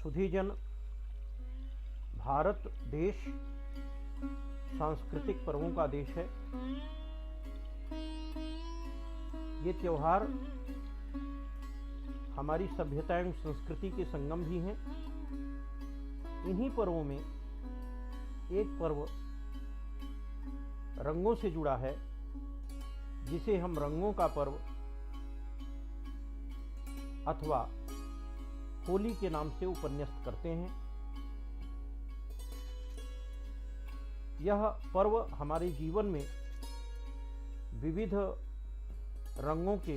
सुधीजन, भारत देश सांस्कृतिक पर्वों का देश है। ये त्योहार हमारी सभ्यता एवं संस्कृति के संगम भी हैं। इन्हीं पर्वों में एक पर्व रंगों से जुड़ा है, जिसे हम रंगों का पर्व अथवा होली के नाम से उपन्यस्त करते हैं। यह पर्व हमारे जीवन में विविध रंगों के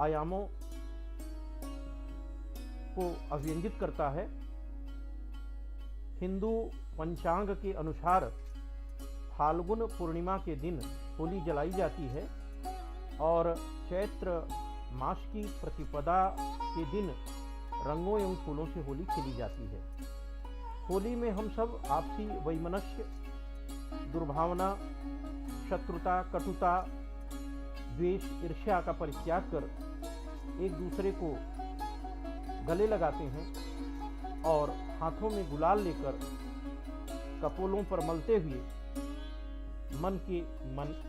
आयामों को अभिव्यंजित करता है। हिंदू पंचांग के अनुसार फाल्गुन पूर्णिमा के दिन होली जलाई जाती है और चैत्र मास की प्रतिपदा के दिन रंगों एवं फूलों से होली खेली जाती है। होली में हम सब आपसी वैमनस्य, दुर्भावना, शत्रुता, कटुता, द्वेष, ईर्ष्या का परित्याग कर एक दूसरे को गले लगाते हैं और हाथों में गुलाल लेकर कपोलों पर मलते हुए मन के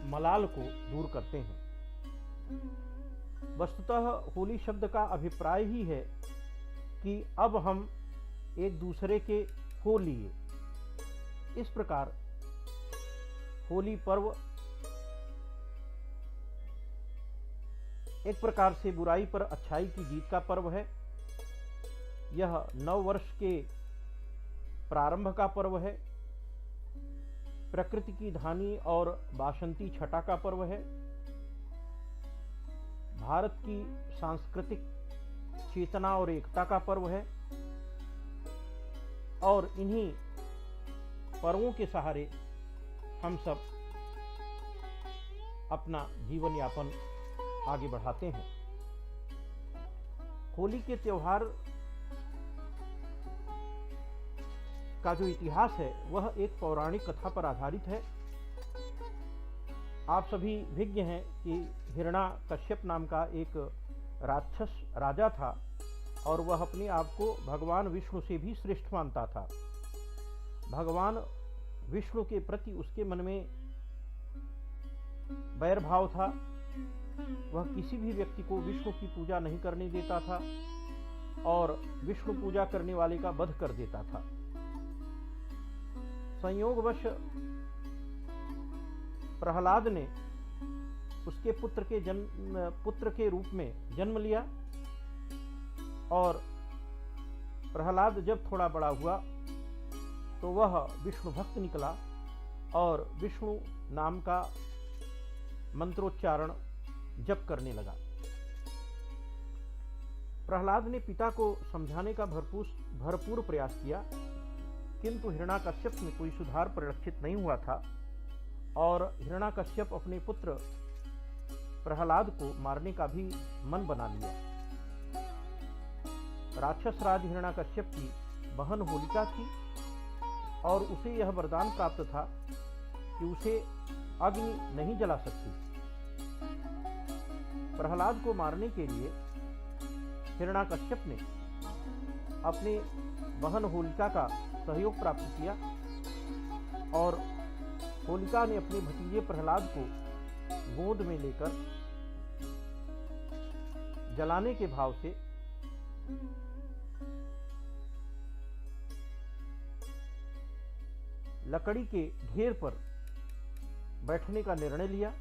मलाल को दूर करते हैं। वस्तुतः होली शब्द का अभिप्राय ही है कि अब हम एक दूसरे के हो लिए। इस प्रकार होली पर्व एक प्रकार से बुराई पर अच्छाई की जीत का पर्व है। यह नव वर्ष के प्रारंभ का पर्व है। प्रकृति की धानी और बासंती छटा का पर्व है। भारत की सांस्कृतिक चेतना और एकता का पर्व है और इन्हीं पर्वों के सहारे हम सब अपना जीवन यापन आगे बढ़ाते हैं। होली के त्योहार का जो इतिहास है वह एक पौराणिक कथा पर आधारित है। आप सभी विज्ञ हैं कि हिरण्याकश्यप नाम का एक राक्षस राजा था और वह अपने आप को भगवान विष्णु से भी श्रेष्ठ मानता था। भगवान विष्णु के प्रति उसके मन में बैर भाव था। वह किसी भी व्यक्ति को विष्णु की पूजा नहीं करने देता था और विष्णु पूजा करने वाले का वध कर देता था। संयोगवश प्रहलाद ने उसके पुत्र के रूप में जन्म लिया और प्रहलाद जब थोड़ा बड़ा हुआ तो वह विष्णु भक्त निकला और विष्णु नाम का मंत्रोच्चारण जप करने लगा। प्रहलाद ने पिता को समझाने का भरपूर प्रयास किया, किंतु हिरण्याकश्यप में कोई सुधार परिलक्षित नहीं हुआ था और हिरण्याकश्यप अपने पुत्र प्रहलाद को मारने का भी मन बना लिया। राक्षस राज हिरण्याकश्यप की बहन होलिका थी और उसे यह वरदान प्राप्त था कि उसे अग्नि नहीं जला सकती। प्रहलाद को मारने के लिए हिरण्याकश्यप ने अपने बहन होलिका का सहयोग प्राप्त किया और होलिका ने अपने भतीजे प्रहलाद को गोद में लेकर जलाने के भाव से लकड़ी के ढेर पर बैठने का निर्णय लिया।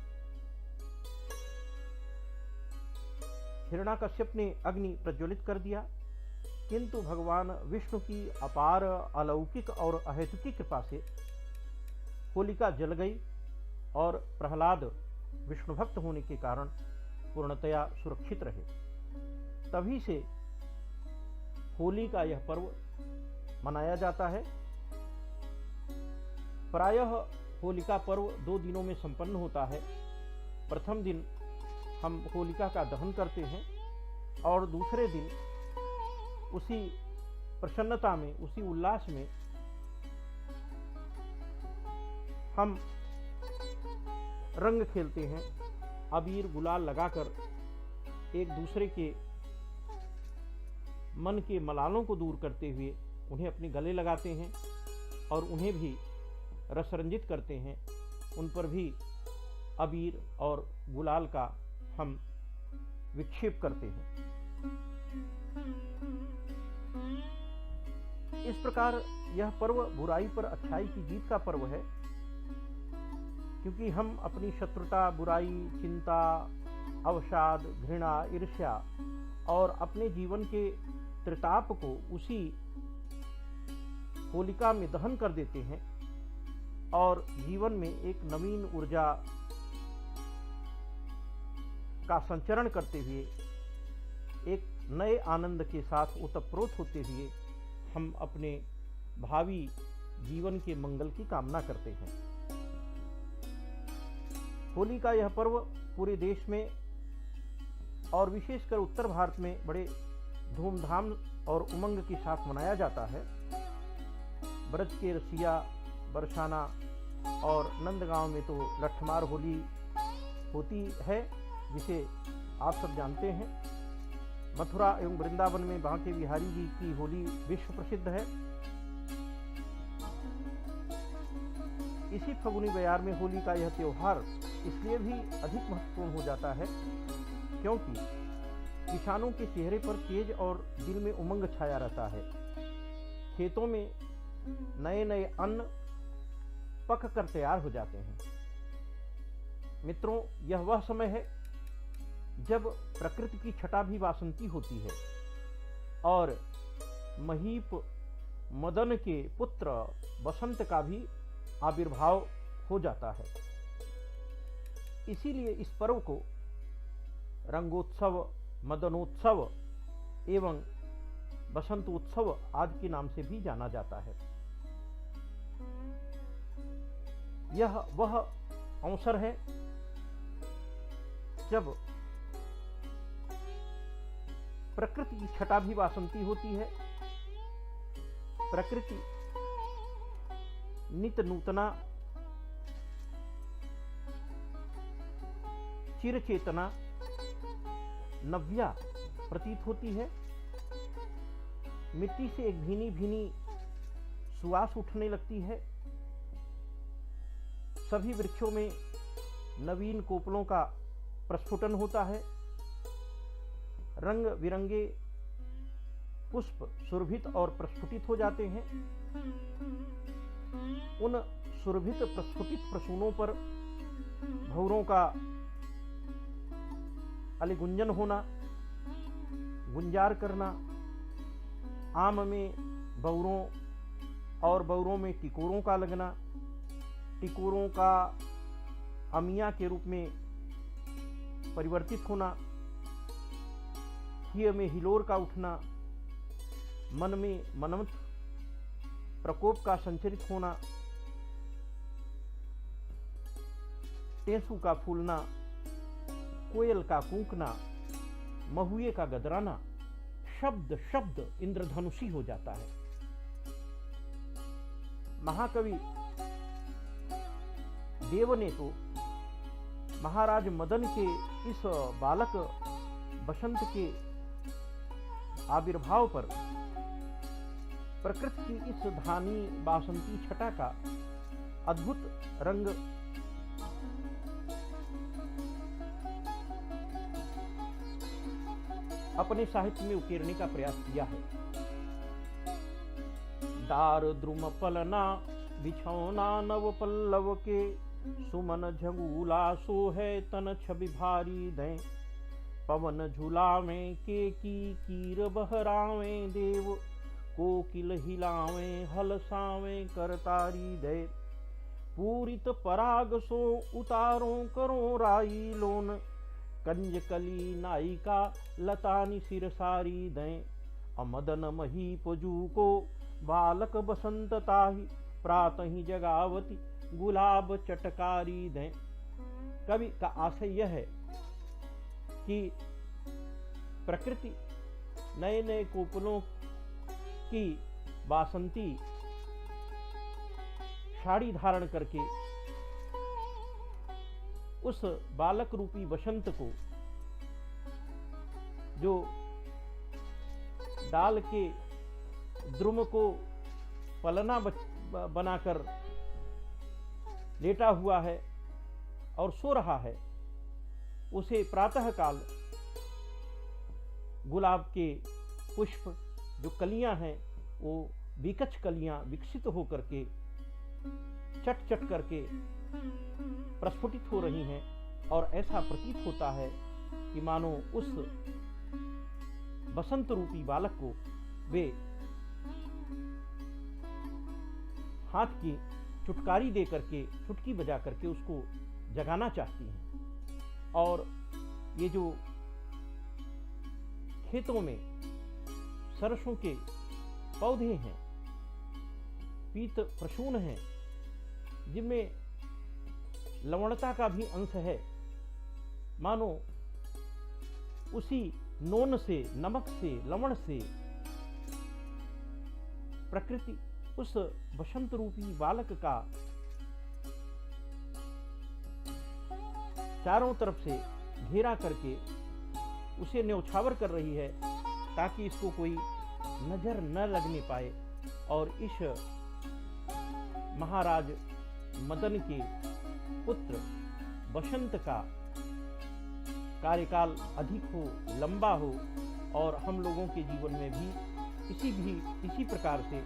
हिरण्याकश्यप ने अग्नि प्रज्वलित कर दिया, किंतु भगवान विष्णु की अपार अलौकिक और अहेतुकी कृपा से होलिका जल गई और प्रहलाद विष्णु भक्त होने के कारण पूर्णतया सुरक्षित रहे। तभी से होली का यह पर्व मनाया जाता है। प्रायः होलिका पर्व 2 दिनों में संपन्न होता है। प्रथम दिन हम होलिका का दहन करते हैं और दूसरे दिन उसी प्रसन्नता में, उसी उल्लास में हम रंग खेलते हैं। अबीर गुलाल लगाकर एक दूसरे के मन के मलालों को दूर करते हुए उन्हें अपने गले लगाते हैं और उन्हें भी रसरंजित करते हैं। उन पर भी अबीर और गुलाल का हम विक्षेप करते हैं। इस प्रकार यह पर्व बुराई पर अच्छाई की जीत का पर्व है, क्योंकि हम अपनी शत्रुता, बुराई, चिंता, अवसाद, घृणा, ईर्ष्या और अपने जीवन के त्रिताप को उसी होलिका में दहन कर देते हैं और जीवन में एक नवीन ऊर्जा का संचरण करते हुए, एक नए आनंद के साथ ओतप्रोत होते हुए हम अपने भावी जीवन के मंगल की कामना करते हैं। होली का यह पर्व पूरे देश में और विशेषकर उत्तर भारत में बड़े धूमधाम और उमंग के साथ मनाया जाता है। ब्रज के रसिया, बरसाना और नंदगांव में तो लठमार होली होती है, जिसे आप सब जानते हैं। मथुरा एवं वृंदावन में बांके बिहारी जी की होली विश्व प्रसिद्ध है। इसी फगुनी बयार में होली का यह त्योहार इसलिए भी अधिक महत्वपूर्ण हो जाता है क्योंकि किसानों के चेहरे पर तेज और दिल में उमंग छाया रहता है। खेतों में नए नए अन्न पक कर तैयार हो जाते हैं। मित्रों, यह वह समय है जब प्रकृति की छटा भी वासंती होती है और महीप मदन के पुत्र बसंत का भी आविर्भाव हो जाता है। इसीलिए इस पर्व को रंगोत्सव, मदनोत्सव एवं बसंतोत्सव आदि के नाम से भी जाना जाता है। यह वह अवसर है जब प्रकृति की छटा भी वासंती होती है। प्रकृति नित नूतना, चिरचेतना, नव्या प्रतीत होती है। मिट्टी से एक भीनी भीनी सुवास उठने लगती है। सभी वृक्षों में नवीन कोपलों का प्रस्फुटन होता है। रंग बिरंगे पुष्प सुरभित और प्रस्फुटित हो जाते हैं। उन सुरभित प्रस्फुटित प्रसूनों पर भंवरों का अलिगुंजन होना, गुंजार करना, आम में बौरों और बौरों में टिकोरों का लगना, टिकोरों का अमिया के रूप में परिवर्तित होना, हिय में हिलोर का उठना, मन में मनमत प्रकोप का संचरित होना, टेसू का फूलना, कोयल का कूकना, महुए का गदराना, शब्द शब्द इंद्रधनुषी हो जाता है। महाकवि देव ने तो महाराज मदन के इस बालक बसंत के आविर्भाव पर प्रकृति की इस धानी बासंती छटा का अद्भुत रंग अपने साहित्य में उकेरने का प्रयास किया है। दार द्रुम पलना बिछौना नव पल्लव के, सुमन झंगूला सो है तन छवि भारी दें, पवन झुलावें के की कीर बहरावें देव, कोकिल हिलावें हलसावें करतारी दे, पूरित पराग सो उतारों करो राई लोन, कंजकली नायिका लतानी सिर सारी दें, अमदन महीप जू को बालक बसंत ताही, प्रातहि जगावती गुलाब चटकारी दें। कवि का आशय यह है कि प्रकृति नए नए कोपलों की बासंती साड़ी धारण करके उस बालक रूपी बसंत को, जो डाल के द्रुम को पलना बनाकर लेटा हुआ है और सो रहा है, उसे प्रातःकाल गुलाब के पुष्प जो कलियां हैं वो विकच कलियां विकसित होकर के चट चट करके प्रस्फुटित हो रही हैं और ऐसा प्रतीत होता है कि मानो उस बसंत रूपी बालक को वे हाथ की चुटकारी दे करके, चुटकी बजा करके उसको जगाना चाहती हैं। और ये जो खेतों में सरसों के पौधे हैं, पीत प्रसून हैं, जिनमें लवणता का भी अंश है, मानो उसी नोन से, नमक से, लवण से प्रकृति उस बसंत रूपी बालक का चारों तरफ से घेरा करके उसे न्यौछावर कर रही है, ताकि इसको कोई नजर न लगने पाए और इस महाराज मदन के पुत्र बसंत का कार्यकाल अधिक हो, लंबा हो और हम लोगों के जीवन में भी इसी प्रकार से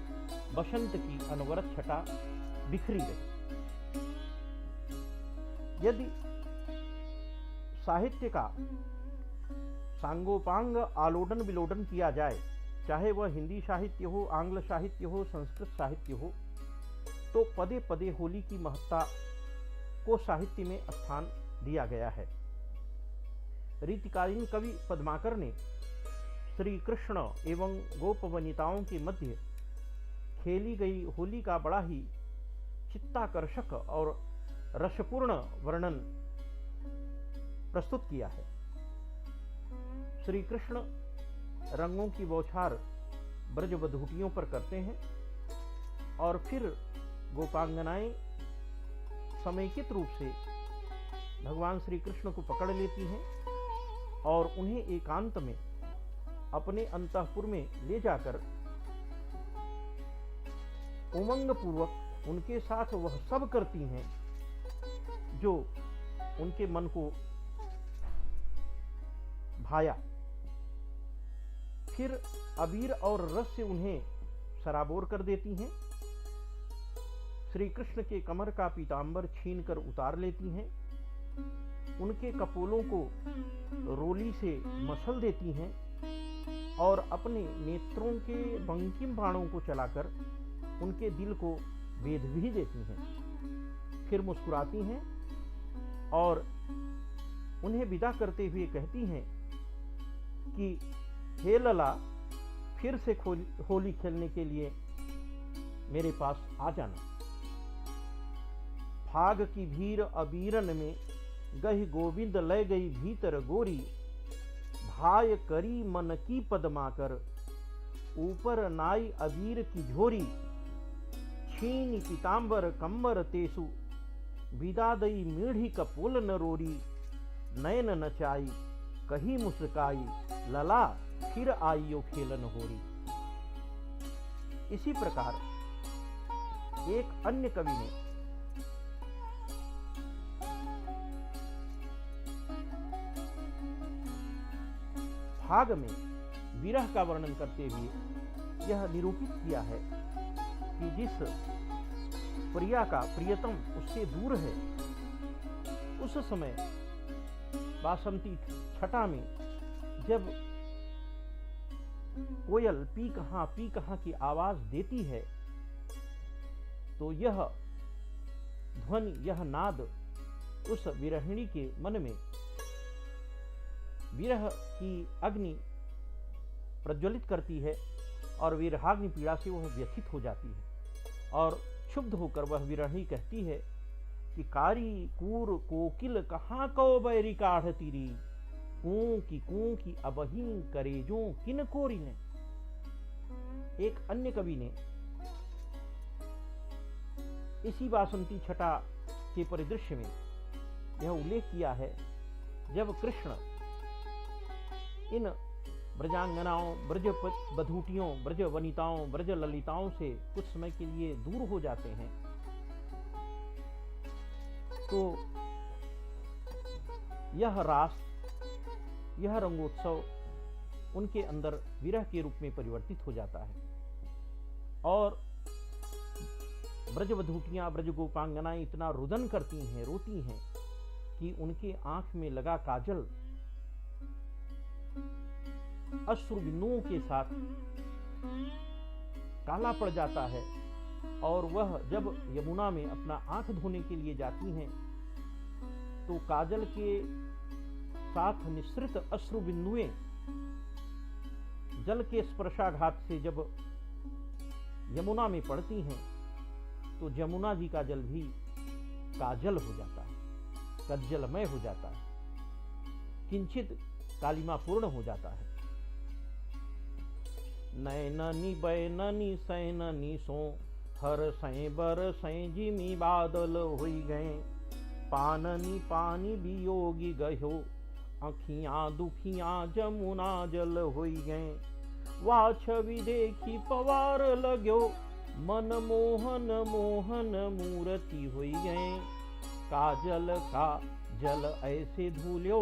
बसंत की अनवरत छटा बिखरी रहे। यदि साहित्य का सांगोपांग आलोडन विलोडन किया जाए, चाहे वह हिंदी साहित्य हो, आंग्ल साहित्य हो, संस्कृत साहित्य हो, तो पदे पदे होली की महत्ता को साहित्य में स्थान दिया गया है। रीतिकालीन कवि पद्माकर ने श्री कृष्ण एवं गोप वनिताओं के मध्य खेली गई होली का बड़ा ही चित्ताकर्षक और रसपूर्ण वर्णन प्रस्तुत किया है। श्री कृष्ण रंगों की बौछार ब्रजवधूटियों पर करते हैं और फिर गोपांगनाएं समेकित रूप से भगवान श्री कृष्ण को पकड़ लेती हैं और उन्हें एकांत में अपने अंतःपुर में ले जाकर उमंग पूर्वक उनके साथ वह सब करती हैं जो उनके मन को भाया। फिर अबीर और रस से उन्हें सराबोर कर देती हैं। श्री कृष्ण के कमर का पीतांबर छीनकर उतार लेती हैं, उनके कपोलों को रोली से मसल देती हैं और अपने नेत्रों के बंकिम बाणों को चलाकर उनके दिल को भेद भी देती हैं। फिर मुस्कुराती हैं और उन्हें विदा करते हुए कहती हैं कि हे लला, फिर से होली खेलने के लिए मेरे पास आ जाना। भाग की भीर अबीरन में गही गोविंद लय गई भीतर गोरी, भाय करी मन की पदमाकर ऊपर नाई अबीर की झोरी, छीनी पीतांबर कंबर तेसु विदा दई मीढ़ी कपोल न रोरी, नयन नचाई कही मुस्काई लला फिर आइयो खेलन होरी। इसी प्रकार एक अन्य कवि ने भाग में विरह का वर्णन करते हुए यह निरूपित किया है कि जिस प्रिया का प्रियतम उससे दूर है, उस समय बासंती छटा में जब कोयल पी कहां की आवाज देती है, तो यह ध्वनि, यह नाद उस विरहिणी के मन में विरह की अग्नि प्रज्वलित करती है और विरहाग्नि पीड़ा से वह व्यथित हो जाती है और क्षुब्ध होकर वह विरहिणी कहती है कि कारी कूर कोकिल कहाँ को बैरी काढ़ तीरी, कूं की अबही करेजों किन कोरी ने। एक अन्य कवि ने इसी बासंती छटा के परिदृश्य में यह उल्लेख किया है, जब कृष्ण इन ब्रजांगनाओं, ब्रज बधूटियों, ब्रज वनिताओं, ब्रज ललिताओं से कुछ समय के लिए दूर हो जाते हैं, तो यह रास, यह रंगोत्सव उनके अंदर विरह के रूप में परिवर्तित हो जाता है। और ब्रजवधूटियां, ब्रज गोपांगनाएं इतना रुदन करती हैं, रोती हैं कि उनके आंख में लगा काजल अश्रु बिंदुओं के साथ काला पड़ जाता है। और वह जब यमुना में अपना आंख धोने के लिए जाती हैं, तो काजल के साथ मिश्रित अश्रु बिंदुएं जल के स्पर्शाघात से जब यमुना में पड़ती हैं, तो जमुना जी का जल भी काजल हो जाता है, कज्जलमय हो जाता है, किंचित कालिमापूर्ण हो जाता है। नैननी बैननी सैननी सो हर सै बर सै जिमी बादल हुई गए, पाननी पानी बियोगी गयो, अखियां दुखियां जमुना जल हुई गए, वा छवि देखी पवार लगो, मन मोहन मोहन मूर्ति हुई गए, काजल का जल ऐसे धूल्यो,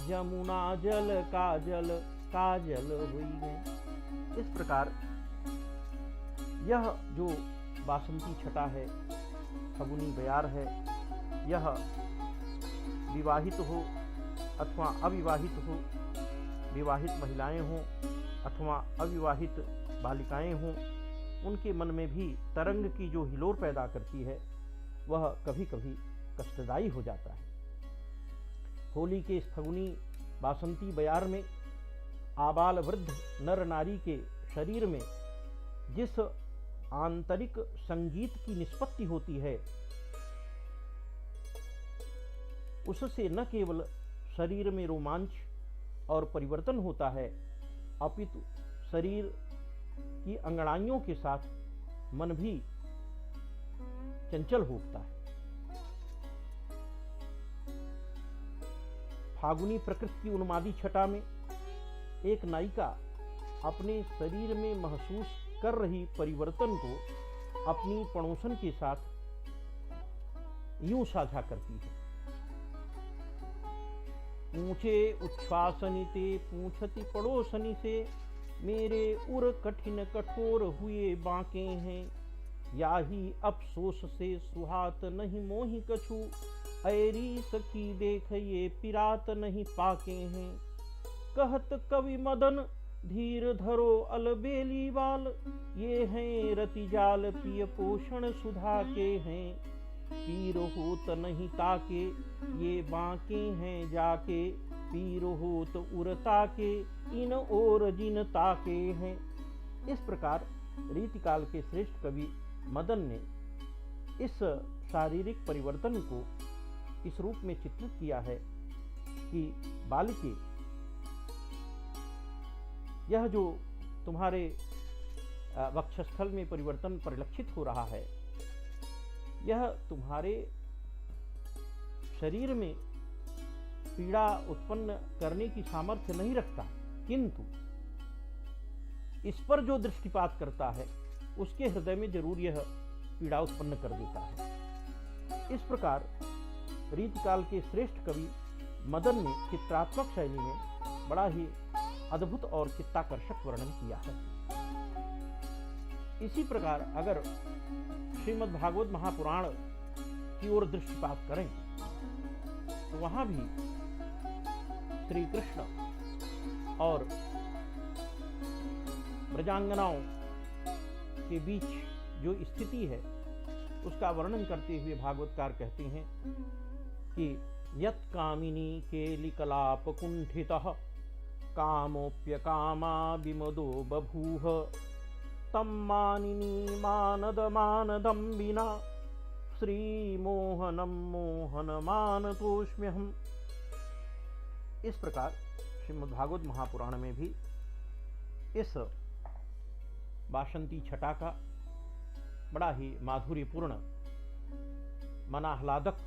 जमुना जल काजल काजल हुई गए। इस प्रकार यह जो बासंती छटा है, फगुनी बयार है, यह विवाहित हो अथवा अविवाहित हो, विवाहित महिलाएं हों अथवा अविवाहित बालिकाएं हों, उनके मन में भी तरंग की जो हिलोर पैदा करती है, वह कभी कभी कष्टदायी हो जाता है। होली के इस फगुनी बासंती बयार में आबाल वृद्ध नर नारी के शरीर में जिस आंतरिक संगीत की निष्पत्ति होती है, उससे न केवल शरीर में रोमांच और परिवर्तन होता है, अपितु शरीर की अंगड़ाइयों के साथ मन भी चंचल हो उठता है। फागुनी प्रकृति की उन्मादी छटा में एक नायिका अपने शरीर में महसूस कर रही परिवर्तन को अपनी पड़ोसन के साथ यूं साझा करती है। ऊंचे उच्छ्वासनिते पूछती पड़ोसनी से, मेरे उर कठिन कठोर हुए बांके हैं, या ही अफसोस से सुहात नहीं मोहि कछु, ऐरी सखी देख ये पिरात नहीं पाके हैं, कहत कवि मदन धीर धरो अलबेली बाल, ये हैं रति जाल पिय पोषण सुधा के हैं, पीर होत नहीं ताके ये बांके हैं जाके, पीर होत उरता के इन और जिन ताके हैं। इस प्रकार रीतिकाल के श्रेष्ठ कवि मदन ने इस शारीरिक परिवर्तन को इस रूप में चित्रित किया है कि बालिके, यह जो तुम्हारे वक्षस्थल में परिवर्तन परिलक्षित हो रहा है, यह तुम्हारे शरीर में पीड़ा उत्पन्न करने की सामर्थ्य नहीं रखता, किंतु इस पर जो दृष्टिपात करता है उसके हृदय में जरूर यह पीड़ा उत्पन्न कर देता है। इस प्रकार रीतिकाल के श्रेष्ठ कवि मदन ने चित्रात्मक शैली में बड़ा ही अद्भुत और चित्ताकर्षक वर्णन किया है। इसी प्रकार अगर श्रीमद् भागवत महापुराण की ओर दृष्टिपात करें तो वहां भी श्री कृष्ण और ब्रजांगनाओं के बीच जो स्थिति है उसका वर्णन करते हुए भागवतकार कहते हैं कि यत् कामिनी केलिकलाप कुंठितः कामोप्य कामा विमदो बभूव तम मानिनी मानद मानदम विना श्री मोहनम मोहन मानतोष्म्यहम्। इस प्रकार श्रीमद्भागवत महापुराण में भी इस बासंती छटा का बड़ा ही माधुर्यपूर्ण, मनाह्लादक,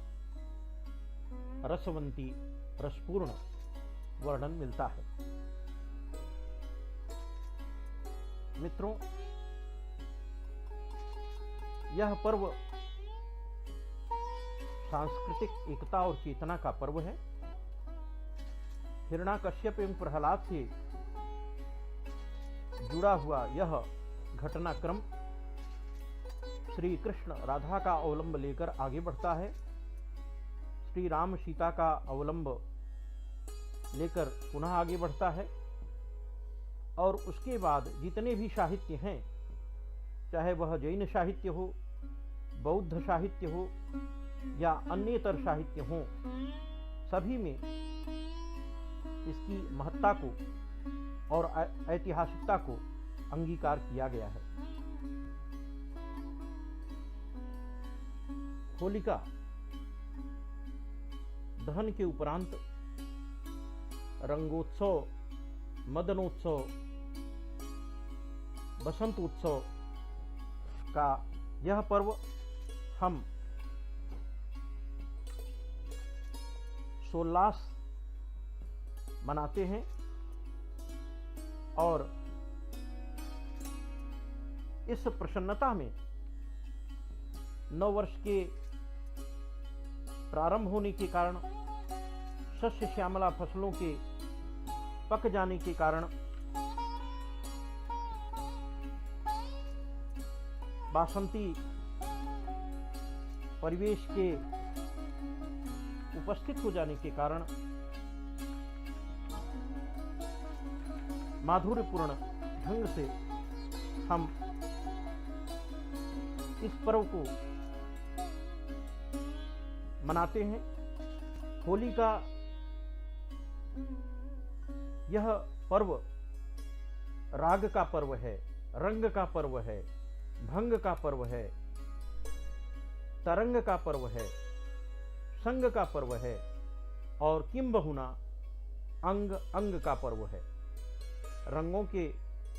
रसवंती, रसपूर्ण वर्णन मिलता है। मित्रों, यह पर्व सांस्कृतिक एकता और चेतना का पर्व है। हिरण्याकश्यप एवं प्रहलाद से जुड़ा हुआ यह घटनाक्रम श्री कृष्ण राधा का अवलंब लेकर आगे बढ़ता है। श्री राम सीता का अवलंब लेकर पुनः आगे बढ़ता है और उसके बाद जितने भी साहित्य हैं, चाहे वह जैन साहित्य हो, बौद्ध साहित्य हो या अन्यतर साहित्य हो, सभी में इसकी महत्ता को और ऐतिहासिकता को अंगीकार किया गया है। होलिका दहन के उपरांत रंगोत्सव, मदनोत्सव, बसंत उत्सव का यह पर्व हम सोल्लास मनाते हैं और इस प्रसन्नता में नव वर्ष के प्रारंभ होने के कारण, शस्य श्यामला फसलों के पक जाने के कारण, बासंती परिवेश के उपस्थित हो जाने के कारण माधुर्यपूर्ण ढंग से हम इस पर्व को मनाते हैं। होली का यह पर्व राग का पर्व है, रंग का पर्व है, भंग का पर्व है, तरंग का पर्व है, संग का पर्व है और किंबहुना अंग अंग का पर्व है। रंगों के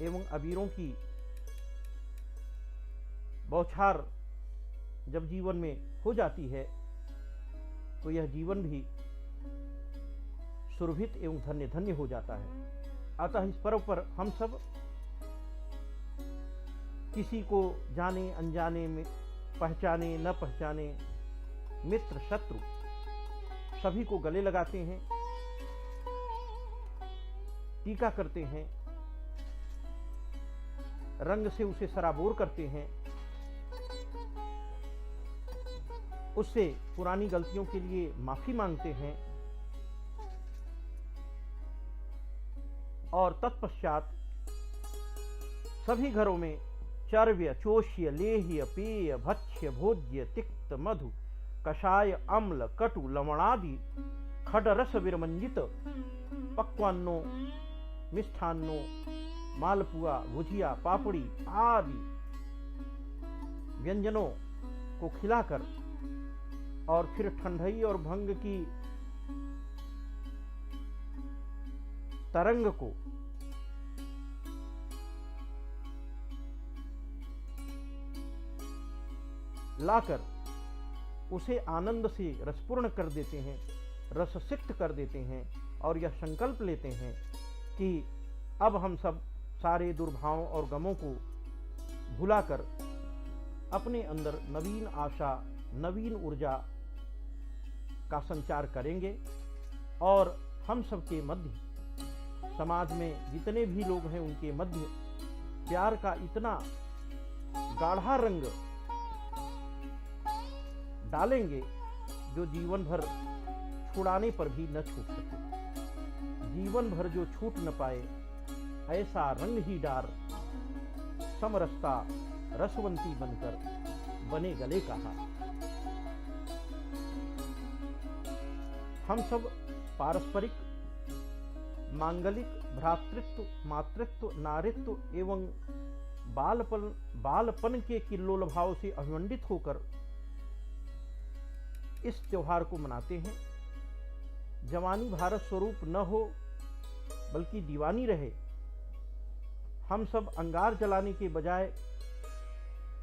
एवं अबीरों की बौछार जब जीवन में हो जाती है तो यह जीवन भी सुरभित एवं धन्य धन्य हो जाता है। अतः इस पर्व पर हम सब किसी को जाने अनजाने में, पहचाने न पहचाने, मित्र शत्रु सभी को गले लगाते हैं, टीका करते हैं, रंग से उसे सराबोर करते हैं, उससे पुरानी गलतियों के लिए माफी मांगते हैं और तत्पश्चात सभी घरों में चर्व्य, चोष्य, लेह्य, पेय, भक्ष्य, भोज्य, तिक्त, मधु, कषाय, अम्ल, कटु, लवणादि खडरस विरमंजित पक्वान्नों, मिष्ठान्नों, मालपुआ, गुजिया, पापड़ी आदि व्यंजनों को खिलाकर और फिर ठंडई और भंग की तरंग को लाकर उसे आनंद से रसपूर्ण कर देते हैं, रससिक्त कर देते हैं और यह संकल्प लेते हैं कि अब हम सब सारे दुर्भावों और गमों को भुलाकर अपने अंदर नवीन आशा, नवीन ऊर्जा का संचार करेंगे और हम सबके मध्य, समाज में जितने भी लोग हैं उनके मध्य प्यार का इतना गाढ़ा रंग डालेंगे जो जीवन भर छुड़ाने पर भी न छूट सके। जीवन भर जो छूट न पाए ऐसा रंग ही डार, समरसता रसवंती बनकर बने गले का हार। हम सब पारस्परिक, मांगलिक, भ्रातृत्व, मातृत्व, नारित्व एवं बालपन के किल्लोल भाव से अभिमंडित होकर इस त्योहार को मनाते हैं। जवानी भारत स्वरूप न हो बल्कि दीवानी रहे। हम सब अंगार जलाने के बजाय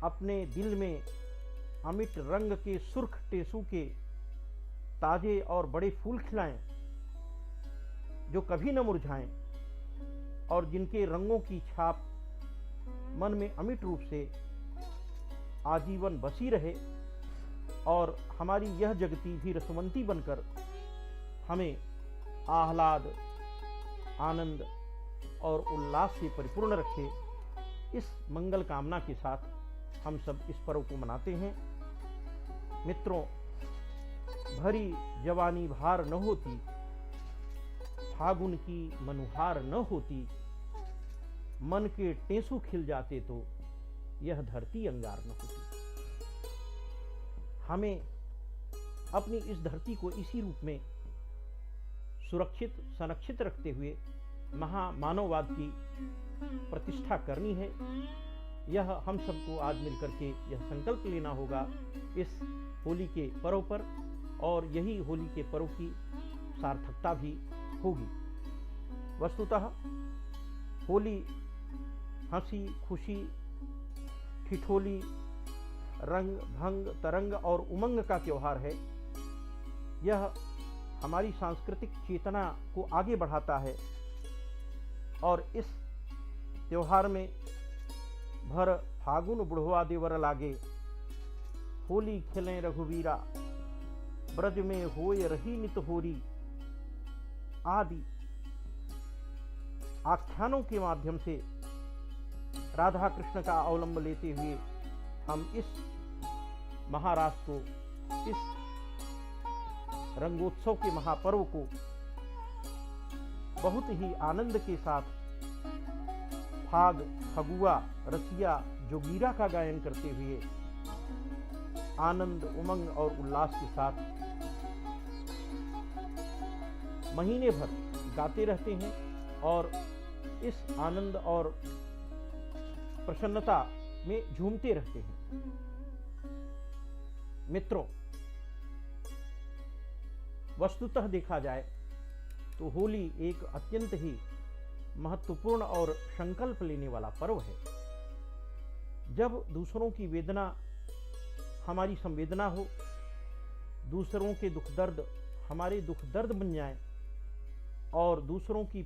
अपने दिल में अमिट रंग के सुर्ख टेसू के ताजे और बड़े फूल खिलाएं जो कभी न मुरझाएं और जिनके रंगों की छाप मन में अमिट रूप से आजीवन बसी रहे और हमारी यह जगती भी रसवंती बनकर हमें आह्लाद, आनंद और उल्लास से परिपूर्ण रखे। इस मंगल कामना के साथ हम सब इस पर्व को मनाते हैं। मित्रों, भरी जवानी भार न होती, फागुन की मनुहार न होती, मन के टेसू खिल जाते तो यह धरती अंगार न होती। हमें अपनी इस धरती को इसी रूप में सुरक्षित, संरक्षित रखते हुए महामानववाद की प्रतिष्ठा करनी है। यह हम सबको आज मिलकर के यह संकल्प लेना होगा इस होली के पर्व पर, और यही होली के पर्व की सार्थकता भी होगी। वस्तुतः होली हंसी, खुशी, ठिठोली, रंग, भंग, तरंग और उमंग का त्योहार है। यह हमारी सांस्कृतिक चेतना को आगे बढ़ाता है और इस त्योहार में भर फागुन बुढ़वा देवर लागे, होली खेलें रघुवीरा, ब्रज में होय रही नित होरी आदि आख्यानों के माध्यम से राधा कृष्ण का अवलंब लेते हुए हम इस महारास को, इस रंगोत्सव के महापर्व को बहुत ही आनंद के साथ फाग, फगुआ, रसिया, जोगीरा का गायन करते हुए आनंद, उमंग और उल्लास के साथ महीने भर गाते रहते हैं और इस आनंद और प्रसन्नता में झूमते रहते हैं। मित्रों, वस्तुतः देखा जाए तो होली एक अत्यंत ही महत्वपूर्ण और संकल्प लेने वाला पर्व है। जब दूसरों की वेदना हमारी संवेदना हो, दूसरों के दुख दर्द हमारे दुख दर्द बन जाए और दूसरों की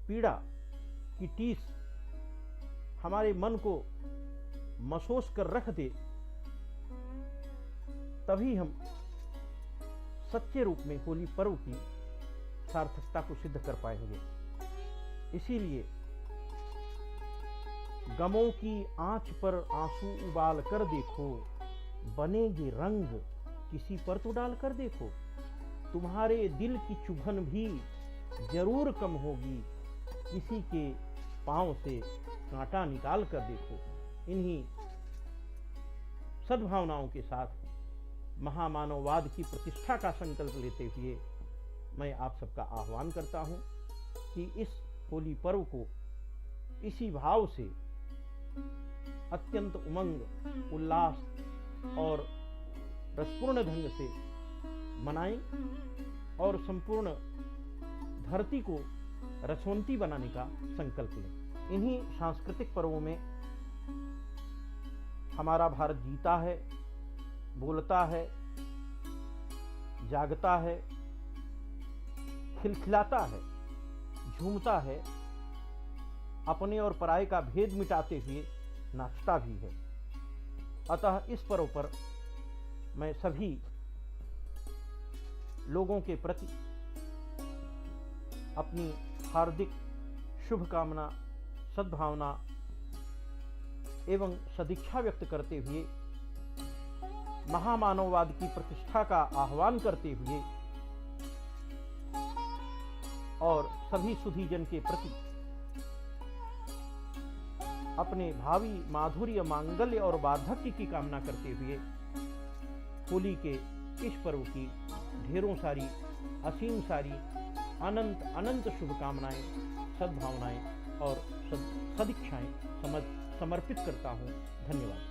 पीड़ा की टीस हमारे मन को मसोस कर रख दे, तभी हम सच्चे रूप में होली पर्व की सार्थकता को सिद्ध कर पाएंगे। इसीलिए गमों की आंच पर आंसू उबाल कर देखो, बनेगे रंग किसी पर तो डाल कर देखो, तुम्हारे दिल की चुभन भी जरूर कम होगी, किसी के पांव से कांटा निकाल कर देखो। इन्हीं सद्भावनाओं के साथ महामानववाद की प्रतिष्ठा का संकल्प लेते हुए मैं आप सबका आह्वान करता हूं कि इस होली पर्व को इसी भाव से अत्यंत उमंग, उल्लास और रसपूर्ण ढंग से मनाएं और संपूर्ण धरती को रसवंती बनाने का संकल्प लें। इन्हीं सांस्कृतिक पर्वों में हमारा भारत जीता है, बोलता है, जागता है, खिलखिलाता है, झूमता है, अपने और पराये का भेद मिटाते हुए नाचता भी है। अतः इस पर्व पर मैं सभी लोगों के प्रति अपनी हार्दिक शुभकामना, सद्भावना एवं सदिच्छा व्यक्त करते हुए महामानववाद की प्रतिष्ठा का आह्वान करते हुए और सभी सुधीजन के प्रति अपने भावी माधुर्य, मांगल्य और वार्धक्य की कामना करते हुए होली के इस पर्व की ढेरों सारी, असीम सारी, अनंत अनंत शुभकामनाएं, सद्भावनाएं और सदिच्छाएं समर्पित करता हूं। धन्यवाद।